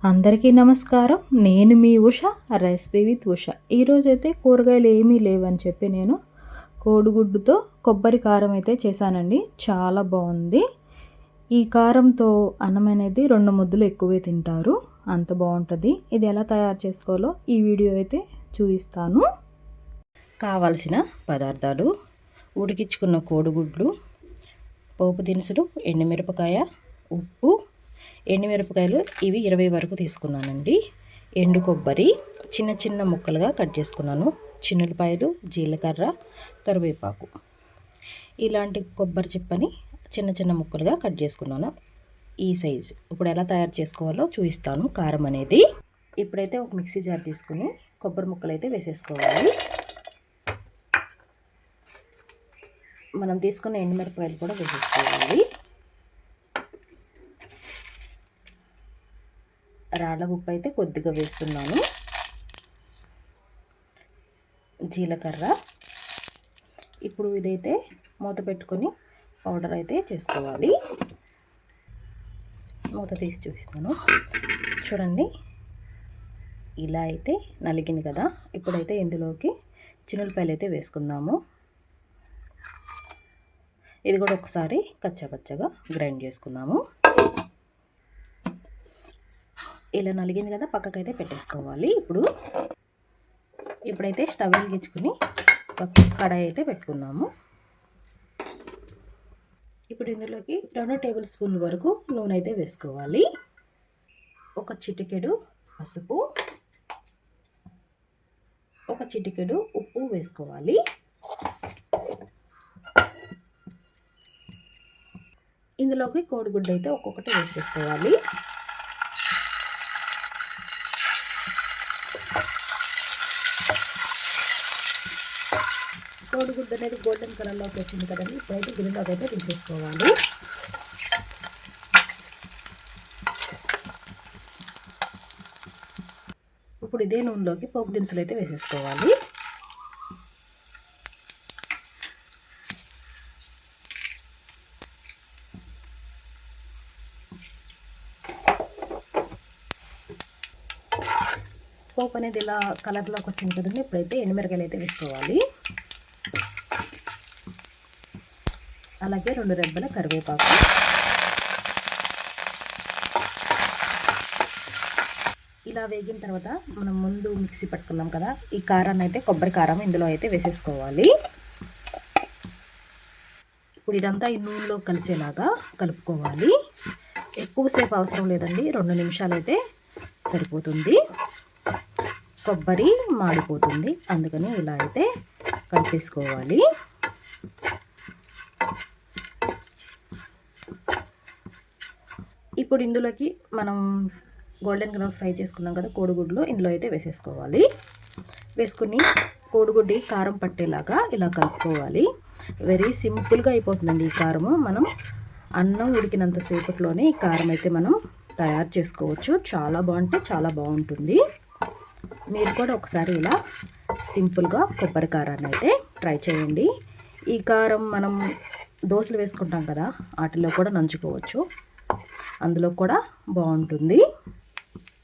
అందరికీ నమస్కారం. నేను మీ ఉష, రెసిపీ విత్ ఉష. ఈరోజైతే కూరగాయలు ఏమీ లేవని చెప్పి నేను కోడిగుడ్డుతో కొబ్బరి కారం అయితే చేశానండి. చాలా బాగుంది. ఈ కారంతో అన్నం అనేది 2 ముద్దలు ఎక్కువే తింటారు, అంత బాగుంటుంది. ఇది ఎలా తయారు చేసుకోవాలో ఈ వీడియో అయితే చూపిస్తాను. కావలసిన పదార్థాలు: ఉడికించుకున్న కోడిగుడ్లు, పోపు దినుసులు, ఎండుమిరపకాయ, ఉప్పు, ఎండుమిరపకాయలు ఇవి 20 వరకు తీసుకున్నానండి. ఎండు కొబ్బరి చిన్న చిన్న ముక్కలుగా కట్ చేసుకున్నాను. చిన్నులపాయలు, జీలకర్ర, కరివేపాకు, ఇలాంటి కొబ్బరి చిప్పని చిన్న చిన్న ముక్కలుగా కట్ చేసుకున్నాను, ఈ సైజు. ఇప్పుడు ఎలా తయారు చేసుకోవాలో చూపిస్తాను. కారం అనేది ఇప్పుడైతే ఒక మిక్సీ జార్ తీసుకుని కొబ్బరి ముక్కలు అయితే వేసేసుకోవాలి. మనం తీసుకున్న ఎండుమిరపకాయలు కూడా వేసేసుకోవాలి. రాళ్ళ ఉప్పు అయితే కొద్దిగా వేస్తున్నాను. జీలకర్ర. ఇప్పుడు ఇదైతే మూత పెట్టుకొని పౌడర్ అయితే చేసుకోవాలి. మూత తీసి చూపిస్తాను. చూడండి, ఇలా అయితే నలిగింది కదా. ఇప్పుడైతే ఇందులోకి చిన్నులపాయలు అయితే వేసుకుందాము. ఇది కూడా ఒకసారి కచ్చాపచ్చగా గ్రైండ్ చేసుకుందాము. ఇలా నలిగింది కదా, పక్కకైతే పెట్టేసుకోవాలి. ఇప్పుడైతే స్టవ్ వెలిగించుకుని కడాయి అయితే పెట్టుకుందాము. ఇప్పుడు ఇందులోకి 2 టేబుల్ స్పూన్ల వరకు నూనె అయితే వేసుకోవాలి. ఒక చిటికెడు పసుపు, ఒక చిటికెడు ఉప్పు వేసుకోవాలి. ఇందులోకి కోడిగుడ్డు అయితే ఒక్కొక్కటి వేసేసుకోవాలి. కోడిగుడ్డు అనేది గోల్డెన్ కలర్లోకి వచ్చింది కదండి. ఇప్పుడైతే గిన్నెలోకి అయితే తీసేసుకోవాలి. ఇప్పుడు ఇదే నూనెలోకి పోపు దినుసులు అయితే వేసేసుకోవాలి. పోపు అనేది ఇలా కలర్లోకి వచ్చింది కదండి. ఇప్పుడైతే ఎండుమిరకాయలు అయితే వేసుకోవాలి. అలాగే 2 రెబ్బల కరివేపాకు. ఇలా వేగిన తర్వాత మనం ముందు మిక్సీ పట్టుకున్నాం కదా, ఈ కారాన్ని అయితే కొబ్బరి కారం ఇందులో అయితే వేసేసుకోవాలి. ఇప్పుడు ఇదంతా ఈ నూనెలో కలిసేలాగా కలుపుకోవాలి. ఎక్కువసేపు అవసరం లేదండి, 2 నిమిషాలు అయితే సరిపోతుంది. కొబ్బరి మాడిపోతుంది, అందుకని ఇలా అయితే కలిపేసుకోవాలి. ఇప్పుడు ఇందులోకి మనం గోల్డెన్ కలర్ ఫ్రై చేసుకున్నాం కదా కోడిగుడ్లు, ఇందులో అయితే వేసేసుకోవాలి. వేసుకుని కోడిగుడ్డి కారం పట్టేలాగా ఇలా కలుపుకోవాలి. వెరీ సింపుల్గా అయిపోతుందండి ఈ కారము. మనం అన్నం ఉడికినంత సేపట్లోనే ఈ కారం అయితే మనం తయారు చేసుకోవచ్చు. చాలా బాగుంటుంది. మీరు కూడా ఒకసారి ఇలా సింపుల్గా కొబ్బరి కారాన్ని అయితే ట్రై చేయండి. ఈ కారం మనం దోశలు వేసుకుంటాం కదా, వాటిలో కూడా నంచుకోవచ్చు, అందులో కూడా బాగుంటుంది.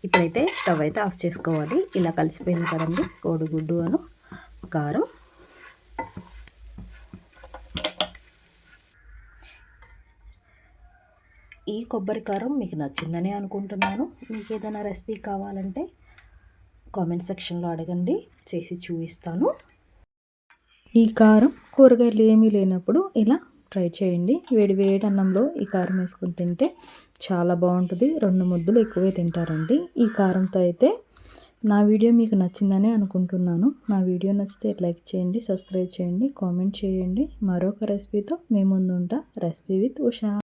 ఇప్పుడైతే స్టవ్ అయితే ఆఫ్ చేసుకోవాలి. ఇలా కలిసిపోయింది కదండి కోడిగుడ్డు అను కారం. ఈ కొబ్బరి కారం మీకు నచ్చిందని అనుకుంటున్నాను. మీకు ఏదైనా రెసిపీ కావాలంటే కామెంట్ సెక్షన్లో అడగండి, చేసి చూపిస్తాను. ఈ కారం కూరగాయలు ఏమీ లేనప్పుడు ఇలా ట్రై చేయండి. వేడి అన్నంలో ఈ కారం వేసుకొని తింటే చాలా బాగుంటుంది. 2 ముద్దలు ఎక్కువే తింటారండి ఈ కారంతో అయితే. నా వీడియో మీకు నచ్చిందని అనుకుంటున్నాను. నా వీడియో నచ్చితే లైక్ చేయండి, సబ్స్క్రైబ్ చేయండి, కామెంట్ చేయండి. మరొక రెసిపీతో మీ ముందు ఉంటా. Recipe with Usha.